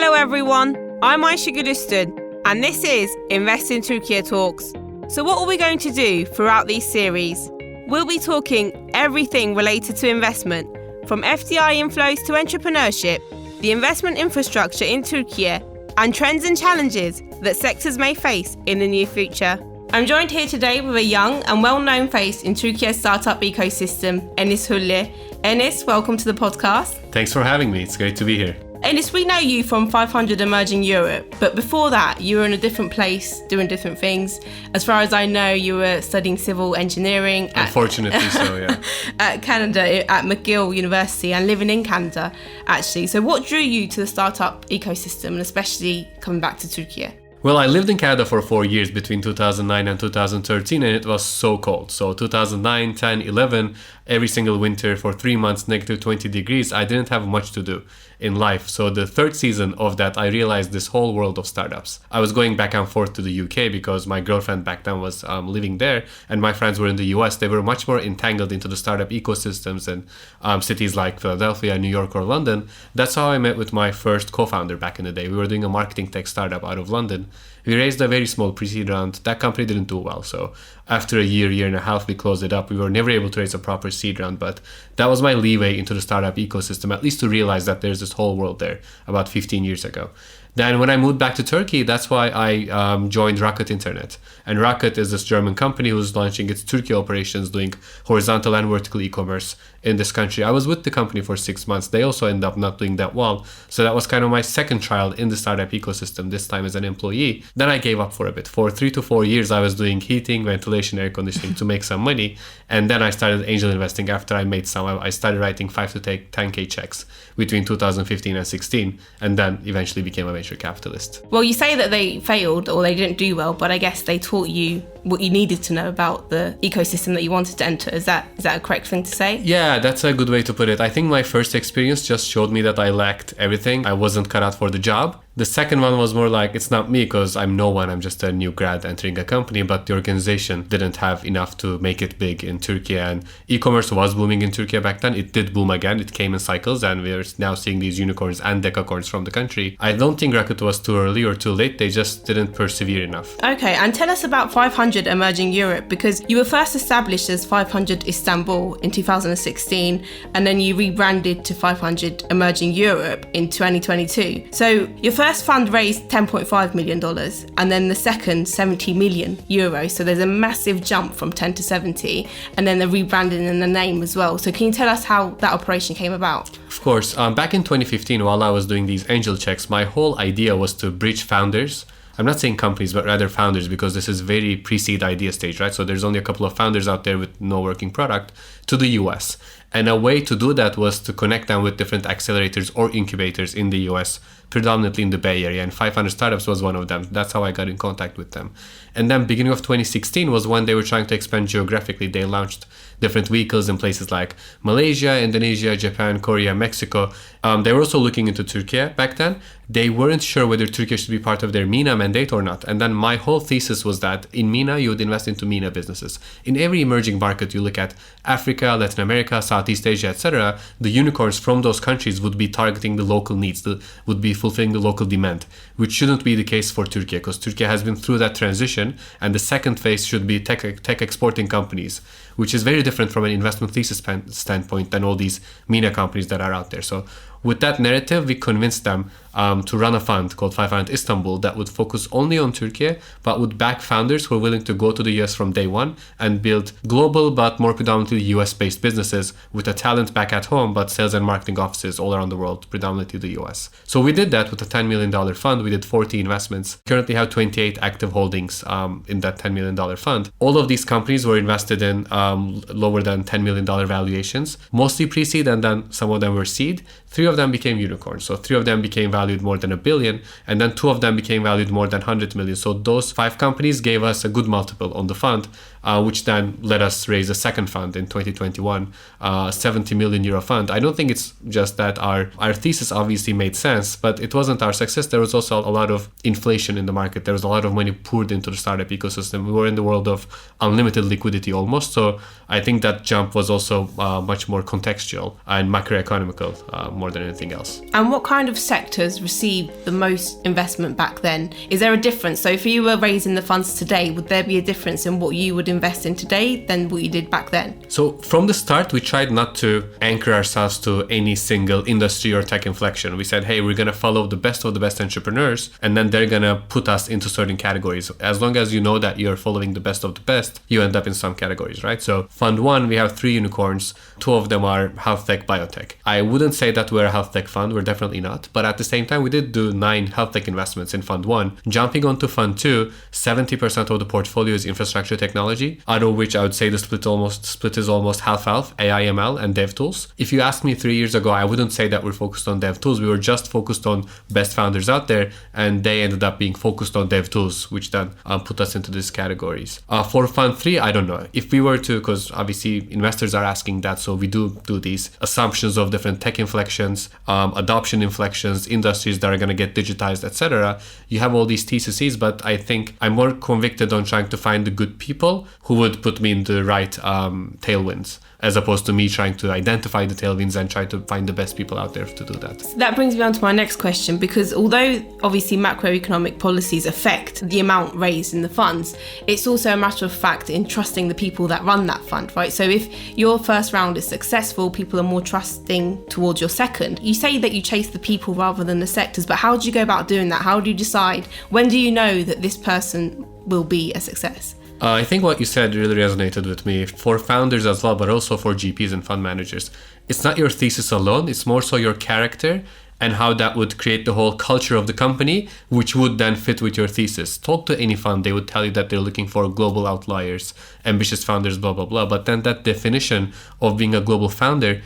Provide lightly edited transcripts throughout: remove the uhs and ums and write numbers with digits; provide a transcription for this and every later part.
Hello everyone, I'm Ayşe Gülistan, and this is Invest in Türkiye Talks. So what are we going to do throughout these series? We'll be talking everything related to investment, from FDI inflows to entrepreneurship, the investment infrastructure in Türkiye, and trends and challenges that sectors may face in the near future. I'm joined here today with a young and well-known face in Türkiye's startup ecosystem, Enis Hulli. Enis, welcome to the podcast. Thanks for having me. It's great to be here. Enis, we know you from 500 Emerging Europe, but before that, you were in a different place doing different things. As far as I know, you were studying civil engineering. Unfortunately so, yeah. At Canada, at McGill University, and living in Canada, actually. So what drew you to the startup ecosystem, and especially coming back to Turkey? Well, I lived in Canada for 4 years between 2009 and 2013, and it was so cold. So 2009, 10, 11, every single winter for 3 months, negative 20 degrees, I didn't have much to do in life. So the third season of that, I realized this whole world of startups. I was going back and forth to the UK because my girlfriend back then was living there, and my friends were in the US. They were much more entangled into the startup ecosystems in cities like Philadelphia, New York, or London. That's how I met with my first co-founder back in the day. We were doing a marketing tech startup out of London. We raised a very small pre-seed round. That company didn't do well. So after a year and a half, we closed it up. We were never able to raise a proper seed round, but that was my leeway into the startup ecosystem, at least to realize that there's this whole world there about 15 years ago. Then when I moved back to Turkey, that's why I joined Rocket Internet. And Rocket is this German company who's launching its Turkey operations, doing horizontal and vertical e-commerce in this country. I was with the company for 6 months. They also ended up not doing that well. So that was kind of my second trial in the startup ecosystem, this time as an employee. Then I gave up for a bit. For 3 to 4 years, I was doing heating, ventilation, air conditioning to make some money. And then I started angel investing after I made some. I started writing 5 to 10K checks between 2015 and 16, and then eventually became a venture capitalist. Well, you say that they failed or they didn't do well, but I guess they taught you what you needed to know about the ecosystem that you wanted to enter. Is that a correct thing to say? Yeah, that's a good way to put it. I think my first experience just showed me that I lacked everything. I wasn't cut out for the job. The second one was more like, it's not me because I'm no one. I'm just a new grad entering a company, but the organization didn't have enough to make it big in Turkey. And e-commerce was booming in Turkey back then. It did boom again. It came in cycles, and we're now seeing these unicorns and decacorns from the country. I don't think Rocket was too early or too late. They just didn't persevere enough. Okay, and tell us about 500 Emerging Europe, because you were first established as 500 Istanbul in 2016, and then you rebranded to 500 Emerging Europe in 2022. So your first fund raised $10.5 million, and then the second 70 million euros. So there's a massive jump from 10 to 70, and then the rebranding and the name as well. So can you tell us how that operation came about? Of course. Back in 2015, while I was doing these angel checks, my whole idea was to bridge founders. I'm not saying companies, but rather founders, because this is very pre-seed idea stage, right? So there's only a couple of founders out there with no working product to the US. And a way to do that was to connect them with different accelerators or incubators in the US, predominantly in the Bay Area, and 500 Startups was one of them. That's how I got in contact with them. And then beginning of 2016 was when they were trying to expand geographically. They launched different vehicles in places like Malaysia, Indonesia, Japan, Korea, Mexico. They were also looking into Turkey back then. They weren't sure whether Turkey should be part of their MENA mandate or not. And then my whole thesis was that in MENA, you would invest into MENA businesses. In every emerging market, you look at Africa, Latin America, Southeast Asia, etc., the unicorns from those countries would be targeting the local needs, would be fulfilling the local demand, which shouldn't be the case for Turkey, because Turkey has been through that transition, and the second phase should be tech exporting companies, which is very different from an investment thesis standpoint than all these MENA companies that are out there. So with that narrative, we convinced them to run a fund called 500 Istanbul that would focus only on Turkey, but would back founders who are willing to go to the US from day one and build global but more predominantly US-based businesses with a talent back at home, but sales and marketing offices all around the world, predominantly the US. So we did that with a $10 million fund. We did 40 investments. Currently have 28 active holdings in that $10 million fund. All of these companies were invested in lower than $10 million valuations, mostly pre-seed, and then some of them were seed. 3 of them became unicorns. So 3 of them became valued more than $1 billion, and then 2 of them became valued more than $100 million. So those 5 companies gave us a good multiple on the fund. which then let us raise a second fund in 2021, 70 million euro fund. I don't think it's just that our thesis obviously made sense, but it wasn't our success. There was also a lot of inflation in the market. There was a lot of money poured into the startup ecosystem. We were in the world of unlimited liquidity almost. So I think that jump was also much more contextual and macroeconomical more than anything else. And what kind of sectors received the most investment back then? Is there a difference? So if you were raising the funds today, would there be a difference in what you would invest in today than what you did back then? So from the start, we tried not to anchor ourselves to any single industry or tech inflection. We said, hey, we're going to follow the best of the best entrepreneurs, and then they're going to put us into certain categories. As long as you know that you're following the best of the best, you end up in some categories, right? So Fund 1, we have 3 unicorns. 2 of them are health tech, biotech. I wouldn't say that we're a health tech fund. We're definitely not. But at the same time, we did do 9 health tech investments in Fund 1. Jumping onto Fund 2, 70% of the portfolio is infrastructure technology, out of which I would say the split is almost half-half, AI, ML, and dev tools. If you asked me 3 years ago, I wouldn't say that we're focused on dev tools. We were just focused on best founders out there, and they ended up being focused on dev tools, which then put us into these categories. For Fund 3, I don't know. If we were to, because obviously investors are asking that, so we do these assumptions of different tech inflections, adoption inflections, industries that are going to get digitized, etc. You have all these theses, but I think I'm more convicted on trying to find the good people who would put me in the right tailwinds, as opposed to me trying to identify the tailwinds and try to find the best people out there to do that. That brings me on to my next question, because although obviously macroeconomic policies affect the amount raised in the funds, it's also a matter of fact in trusting the people that run that fund, right? So if your first round is successful, people are more trusting towards your second. You say that you chase the people rather than the sectors, but how do you go about doing that? How do you decide? When do you know that this person will be a success? I think what you said really resonated with me for founders as well, but also for GPs and fund managers. It's not your thesis alone, it's more so your character and how that would create the whole culture of the company, which would then fit with your thesis. Talk to any fund, they would tell you that they're looking for global outliers, ambitious founders, blah, blah, blah. But then that definition of being a global founder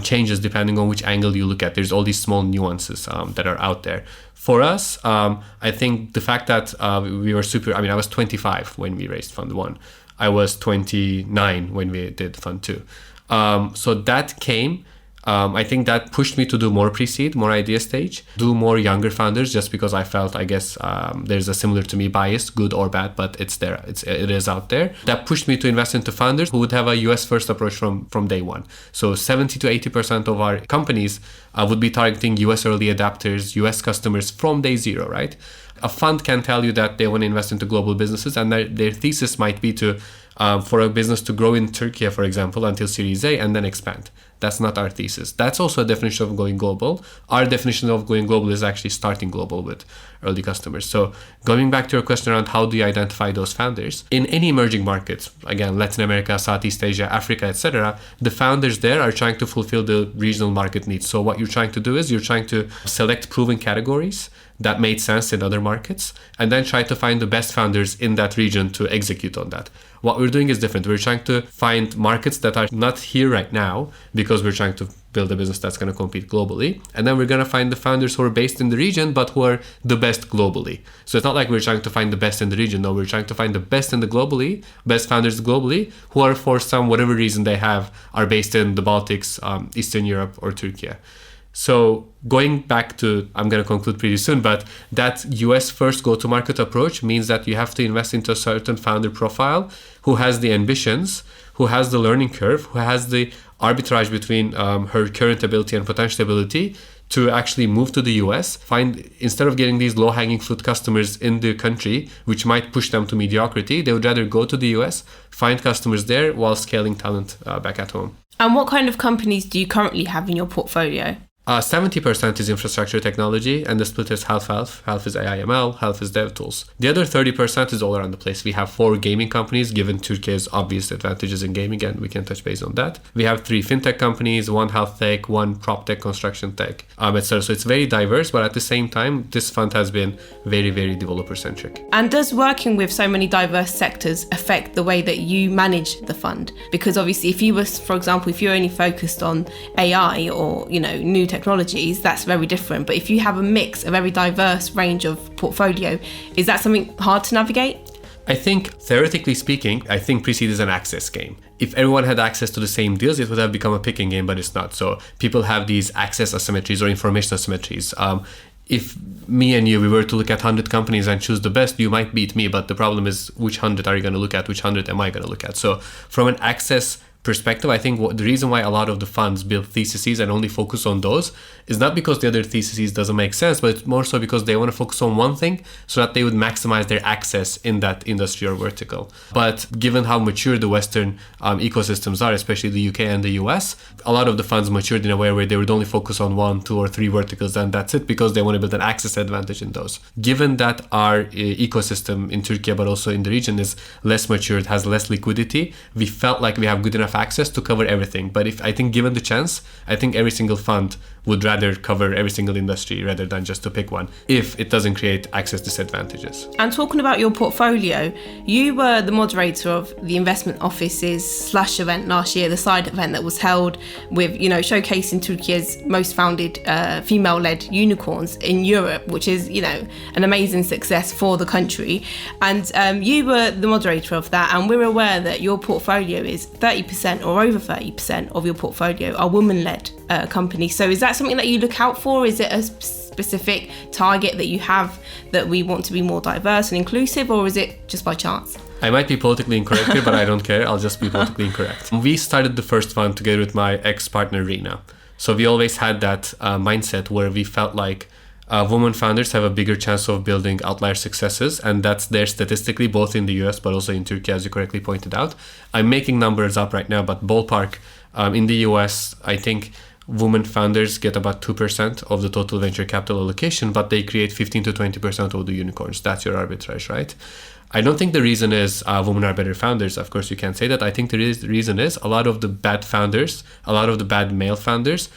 changes depending on which angle you look at. There's all these small nuances that are out there. For us, I think the fact that we were I was 25 when we raised Fund 1. I was 29 when we did Fund 2. So that came, I think that pushed me to do more pre-seed, more idea stage, do more younger founders, just because I felt, I guess, there's a similar to me bias, good or bad, but it's there, it is out there. That pushed me to invest into founders who would have a US first approach from day one. So 70 to 80% of our companies would be targeting US early adapters, US customers from day zero, right? A fund can tell you that they want to invest into global businesses, and their thesis might be to for a business to grow in Turkey, for example, until Series A and then expand. That's not our thesis. That's also a definition of going global. Our definition of going global is actually starting global with early customers. So going back to your question around how do you identify those founders, in any emerging markets, again, Latin America, Southeast Asia, Africa, etc., the founders there are trying to fulfill the regional market needs. So what you're trying to do is you're trying to select proven categories that made sense in other markets, and then try to find the best founders in that region to execute on that. What we're doing is different. We're trying to find markets that are not here right now because we're trying to build a business that's going to compete globally. And then we're going to find the founders who are based in the region, but who are the best globally. So it's not like we're trying to find the best in the region. No, we're trying to find the best in the globally, best founders globally, who are, for some whatever reason they have, are based in the Baltics, Eastern Europe, or Turkey. So going back to, I'm going to conclude pretty soon, but that US first go-to-market approach means that you have to invest into a certain founder profile who has the ambitions, who has the learning curve, who has the arbitrage between her current ability and potential ability to actually move to the US, instead of getting these low-hanging fruit customers in the country, which might push them to mediocrity, they would rather go to the US, find customers there while scaling talent back at home. And what kind of companies do you currently have in your portfolio? 70% is infrastructure technology, and the split is half-half. Half is AI ML, half is dev tools. The other 30% is all around the place. We have 4 gaming companies, given Turkey's obvious advantages in gaming, and we can touch base on that. We have 3 fintech companies, 1 health tech, 1 prop tech, construction tech, etc. So it's very diverse, but at the same time, this fund has been very, very developer-centric. And does working with so many diverse sectors affect the way that you manage the fund? Because obviously, if you were, for example, if you're only focused on AI or, new technologies, that's very different. But if you have a mix, a very diverse range of portfolio, is that something hard to navigate? I think, theoretically speaking, I think pre-seed is an access game. If everyone had access to the same deals, it would have become a picking game, but it's not. So people have these access asymmetries or information asymmetries. If me and you, we were to look at 100 companies and choose the best, you might beat me, but the problem is which 100 are you going to look at, which 100 am I going to look at? So from an access perspective, I think the reason why a lot of the funds build theses and only focus on those is not because the other theses doesn't make sense, but it's more so because they want to focus on one thing so that they would maximize their access in that industry or vertical. But given how mature the Western ecosystems are, especially the UK and the US, a lot of the funds matured in a way where they would only focus on 1, 2, or 3 verticals, and that's it, because they want to build an access advantage in those. Given that our ecosystem in Turkey, but also in the region, is less matured, has less liquidity, we felt like we have good enough access to cover everything. But if I think given the chance, I think every single fund would rather cover every single industry rather than just to pick one, if it doesn't create access disadvantages. And talking about your portfolio, you were the moderator of the investment office's Slash event last year, the side event that was held with, showcasing Turkey's most founded female-led unicorns in Europe, which is, an amazing success for the country. And you were the moderator of that, and we're aware that your portfolio is 30% or over 30% of your portfolio are women-led companies. So is that something that you look out for? Is it a specific target that you have that we want to be more diverse and inclusive, or is it just by chance? I might be politically incorrect here, but I don't care. I'll just be politically incorrect. We started the first fund together with my ex-partner, Rina. So we always had that mindset where we felt like women founders have a bigger chance of building outlier successes, and that's there statistically, both in the US but also in Turkey, as you correctly pointed out. I'm making numbers up right now, but ballpark, in the US, I think women founders get about 2% of the total venture capital allocation, but they create 15 to 20% of the unicorns. That's your arbitrage, right? I don't think the reason is women are better founders. Of course, you can say that. I think the reason is a lot of the bad founders, a lot of the bad male founders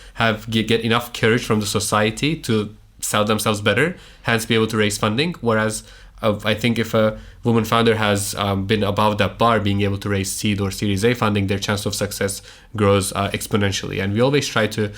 get enough courage from the society to sell themselves better, hence be able to raise funding. Whereas I think if a woman founder has been above that bar, being able to raise seed or Series A funding, their chance of success grows exponentially. And we always try to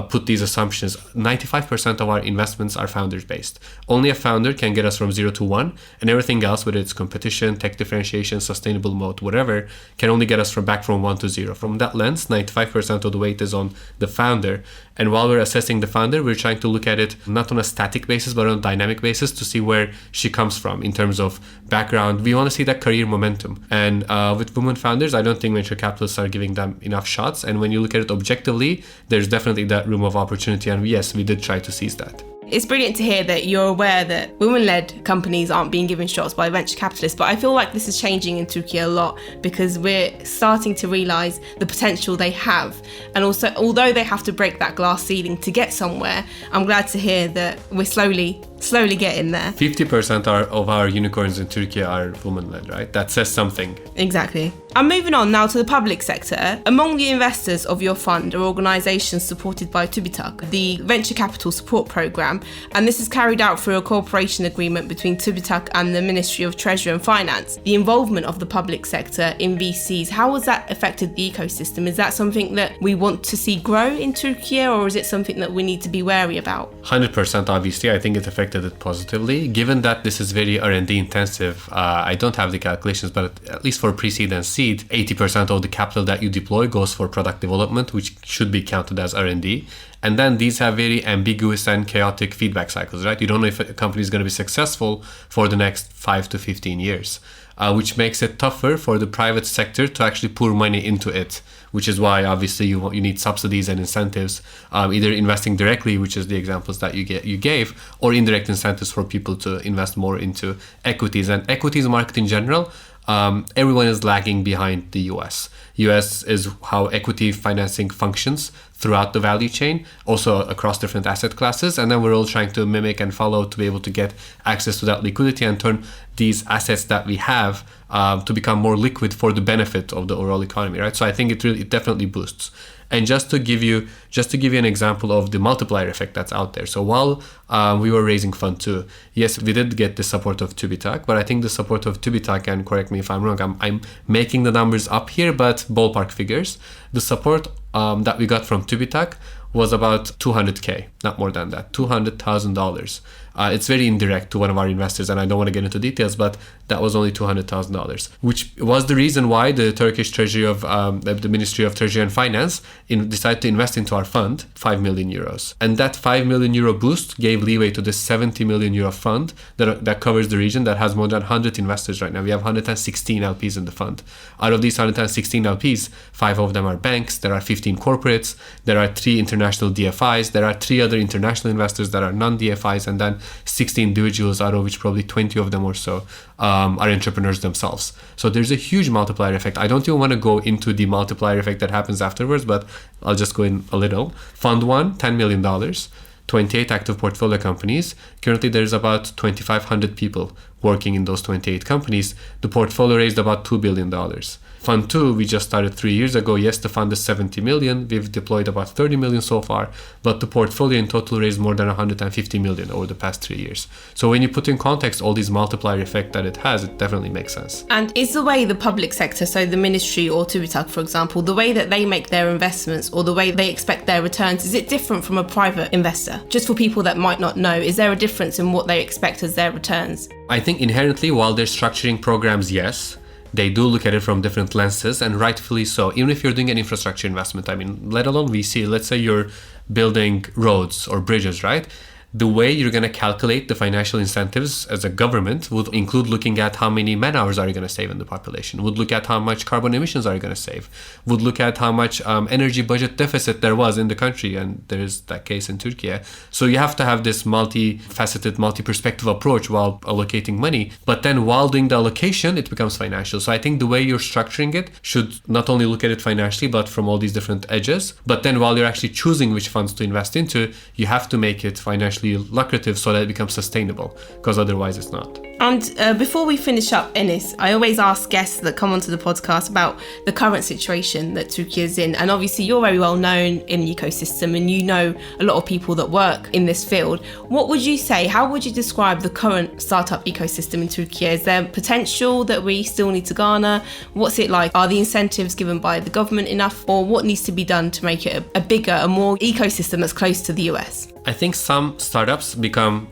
put these assumptions. 95% of our investments are founders based. Only a founder can get us from 0 to 1, and everything else, whether it's competition, tech differentiation, sustainable moat, whatever, can only get us back from 1 to 0. From that lens, 95% of the weight is on the founder. And while we're assessing the founder, we're trying to look at it not on a static basis, but on a dynamic basis to see where she comes from in terms of background. We want to see that career momentum. And with women founders, I don't think venture capitalists are giving them enough shots. And when you look at it objectively, there's definitely that room of opportunity. And yes, we did try to seize that. It's brilliant to hear that you're aware that women-led companies aren't being given shots by venture capitalists, but I feel like this is changing in Turkey a lot because we're starting to realise the potential they have. And also, although they have to break that glass ceiling to get somewhere, I'm glad to hear that we're slowly getting there. 50% of our unicorns in Turkey are women-led, right? That says something. Exactly. I'm moving on now to the public sector. Among the investors of your fund are organisations supported by TÜBİTAK, the venture capital support programme, and this is carried out through a cooperation agreement between TÜBİTAK and the Ministry of Treasury and Finance. The involvement of the public sector in VCs, how has that affected the ecosystem? Is that something that we want to see grow in Turkey, or is it something that we need to be wary about? 100% obviously. I think it affected it positively. Given that this is very R&D intensive, I don't have the calculations, but at least for pre-seed and seed, 80% of the capital that you deploy goes for product development, which should be counted as R&D. And then these have very ambiguous and chaotic feedback cycles, right? You don't know if a company is going to be successful for the next 5 to 15 years, which makes it tougher for the private sector to actually pour money into it, which is why obviously you need subsidies and incentives, either investing directly, which is the examples that you gave, or indirect incentives for people to invest more into equities. And equities market in general, everyone is lagging behind the US. US is how equity financing functions throughout the value chain, also across different asset classes. And then we're all trying to mimic and follow to be able to get access to that liquidity and turn these assets that we have to become more liquid for the benefit of the overall economy, right? So I think it definitely boosts. And just to give you an example of the multiplier effect that's out there. So while we were raising fund 2, yes, we did get the support of TÜBİTAK, but I think the support of TÜBİTAK, and correct me if I'm wrong, I'm making the numbers up here, but ballpark figures. The support that we got from TÜBİTAK was about 200K, not more than that, $200,000. It's very indirect to one of our investors, and I don't want to get into details, but that was only $200,000, which was the reason why the Turkish Treasury of the Ministry of Treasury and Finance decided to invest into our fund 5 million euros. And that 5 million euro boost gave leeway to the 70 million euro fund that covers the region, that has more than 100 investors right now. We have 116 LPs in the fund. Out of these 116 LPs, 5 of them are banks, there are 15 corporates, there are 3 international DFIs, there are 3 other international investors that are non-DFIs, and then 60 individuals, out of which probably 20 of them or so are entrepreneurs themselves. So there's a huge multiplier effect. I don't even want to go into the multiplier effect that happens afterwards, but I'll just go in a little. Fund 1, $10 million, 28 active portfolio companies. Currently, there's about 2,500 people working in those 28 companies. The portfolio raised about $2 billion. Fund 2, we just started 3 years ago. Yes, the fund is 70 million. We've deployed about 30 million so far, but the portfolio in total raised more than 150 million over the past 3 years. So when you put in context all these multiplier effect that it has, it definitely makes sense. And is the way the public sector, so the ministry or TÜBİTAK, for example, the way that they make their investments or the way they expect their returns, is it different from a private investor? Just for people that might not know, is there a difference in what they expect as their returns? I think inherently, while they're structuring programs, yes, they do look at it from different lenses, and rightfully so. Even if you're doing an infrastructure investment, I mean, let alone VC, let's say you're building roads or bridges, right? The way you're going to calculate the financial incentives as a government would include looking at how many man hours are you going to save in the population, would look at how much carbon emissions are you going to save, would look at how much energy budget deficit there was in the country, and there is that case in Turkey. So you have to have this multi-faceted, multi-perspective approach while allocating money, but then while doing the allocation, it becomes financial. So I think the way you're structuring it should not only look at it financially, but from all these different edges. But then while you're actually choosing which funds to invest into, you have to make it financially lucrative so that it becomes sustainable, because otherwise it's not. And before we finish up, Enis, I always ask guests that come onto the podcast about the current situation that Turkey is in. And obviously you're very well known in the ecosystem and you know a lot of people that work in this field. What would you say, how would you describe the current startup ecosystem in Turkey? Is there potential that we still need to garner? What's it like? Are the incentives given by the government enough, or what needs to be done to make it a bigger, a more ecosystem that's close to the US? I think some startups become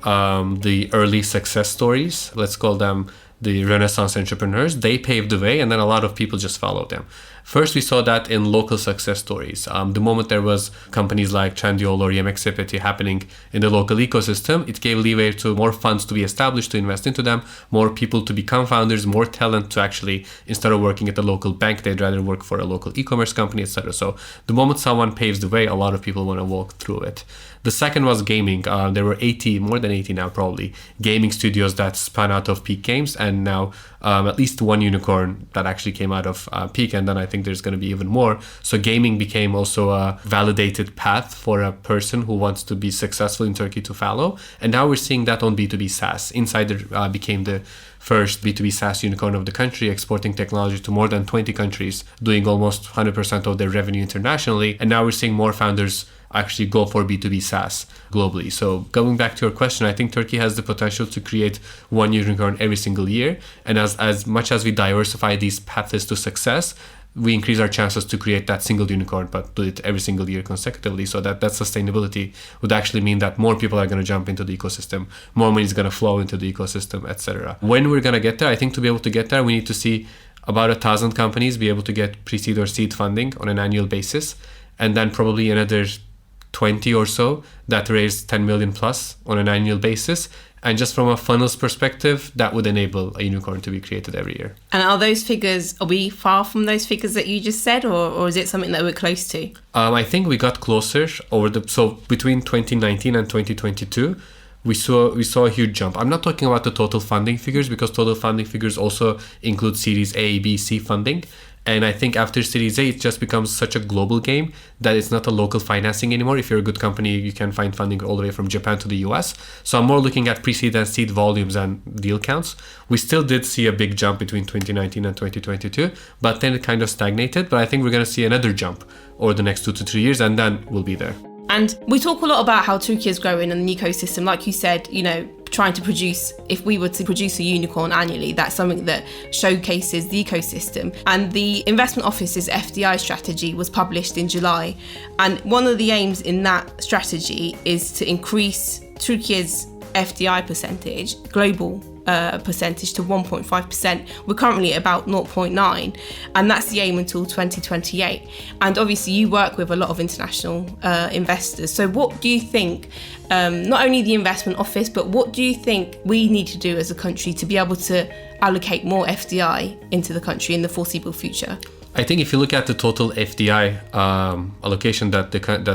the early success stories. Let's call them the Renaissance entrepreneurs. They paved the way, and then a lot of people just followed them. First, we saw that in local success stories. The moment there was companies like Trendyol or Yemek Sepeti happening in the local ecosystem, it gave leeway to more funds to be established to invest into them, more people to become founders, more talent to actually, instead of working at the local bank, they'd rather work for a local e-commerce company, etc. So the moment someone paves the way, a lot of people want to walk through it. The second was gaming. There were more than 80 now probably, gaming studios that spun out of Peak Games, and now at least one unicorn that actually came out of Peak, and then I think there's going to be even more. So gaming became also a validated path for a person who wants to be successful in Turkey to follow. And now we're seeing that on B2B SaaS. Insider became the first B2B SaaS unicorn of the country, exporting technology to more than 20 countries, doing almost 100% of their revenue internationally. And now we're seeing more founders actually go for B2B SaaS globally. So going back to your question, I think Turkey has the potential to create one unicorn every single year. And as much as we diversify these paths to success, we increase our chances to create that single unicorn, but do it every single year consecutively, so that sustainability would actually mean that more people are going to jump into the ecosystem, more money is going to flow into the ecosystem, etc. When we're going to get there, I think to be able to get there, we need to see about 1,000 companies be able to get pre-seed or seed funding on an annual basis, and then probably another 20 or so that raise 10 million plus on an annual basis. And just from a funnels perspective, that would enable a unicorn to be created every year. And are we far from those figures that you just said, or is it something that we're close to? I think we got closer so between 2019 and 2022, we saw a huge jump. I'm not talking about the total funding figures, because total funding figures also include Series A, B, C funding. And I think after Series A, it just becomes such a global game that it's not a local financing anymore. If you're a good company, you can find funding all the way from Japan to the US. So I'm more looking at pre-seed and seed volumes and deal counts. We still did see a big jump between 2019 and 2022, but then it kind of stagnated. But I think we're going to see another jump over the next 2 to 3 years, and then we'll be there. And we talk a lot about how Turkey is growing and the ecosystem. Like you said, trying to produce, if we were to produce a unicorn annually, that's something that showcases the ecosystem. And the Investment Office's FDI strategy was published in July. And one of the aims in that strategy is to increase Turkey's FDI percentage, global percentage, to 1.5%. We're currently at about 0.9, and that's the aim until 2028. And obviously you work with a lot of international investors. So what do you think, not only the Investment Office, but what do you think we need to do as a country to be able to allocate more FDI into the country in the foreseeable future? I think if you look at the total FDI allocation that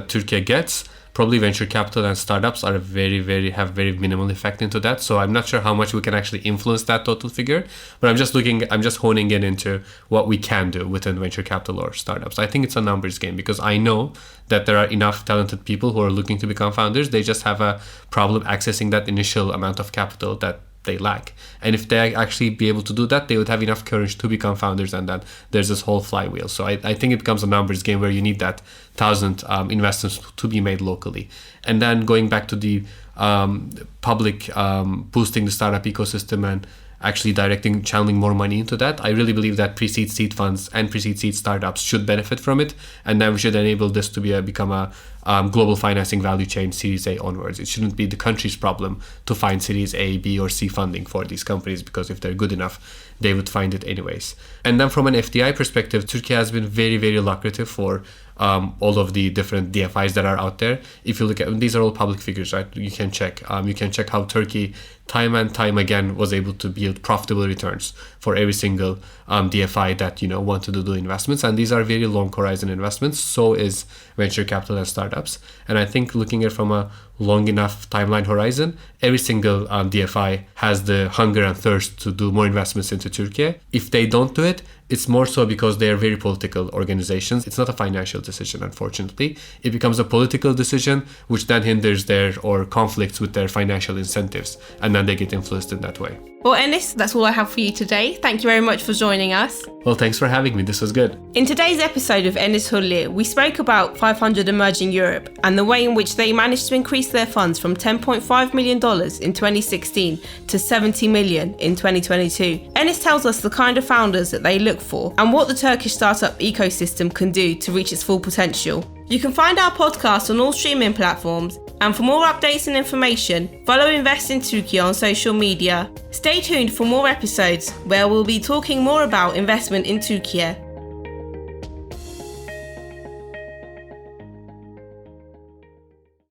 Turkey gets, probably venture capital and startups are have very minimal effect into that. So I'm not sure how much we can actually influence that total figure, but I'm just honing in into what we can do within venture capital or startups. I think it's a numbers game, because I know that there are enough talented people who are looking to become founders. They just have a problem accessing that initial amount of capital that they lack. And if they actually be able to do that, they would have enough courage to become founders, and then there's this whole flywheel. So I think it becomes a numbers game where you need that 1,000 investments to be made locally. And then going back to the public boosting the startup ecosystem and actually channeling more money into that, I really believe that pre-seed seed funds and pre-seed seed startups should benefit from it, and then we should enable this to become a global financing value chain, Series A onwards. It shouldn't be the country's problem to find Series A, B, or C funding for these companies, because if they're good enough, they would find it anyways. And then from an FDI perspective, Turkey has been very lucrative for all of the different DFIs that are out there. If you look at, these are all public figures, right? You can check how Turkey time and time again was able to build profitable returns for every single DFI that wanted to do investments, and these are very long horizon investments. So is venture capital and startups. And I think looking at it from a long enough timeline horizon, every single DFI has the hunger and thirst to do more investments into Turkey. If they don't do it, it's more so because they are very political organizations. It's not a financial decision, unfortunately. It becomes a political decision, which then hinders or conflicts with their financial incentives, and then they get influenced in that way. Well, Enis, that's all I have for you today. Thank you very much for joining us. Well, thanks for having me. This was good. In today's episode of Enis Hulli, we spoke about 500 Emerging Europe and the way in which they managed to increase their funds from $10.5 million in 2016 to $70 million in 2022. Enis tells us the kind of founders that they look for and what the Turkish startup ecosystem can do to reach its full potential. You can find our podcast on all streaming platforms, and for more updates and information, follow Invest in Turkey on social media. Stay tuned for more episodes where we'll be talking more about investment in Turkey.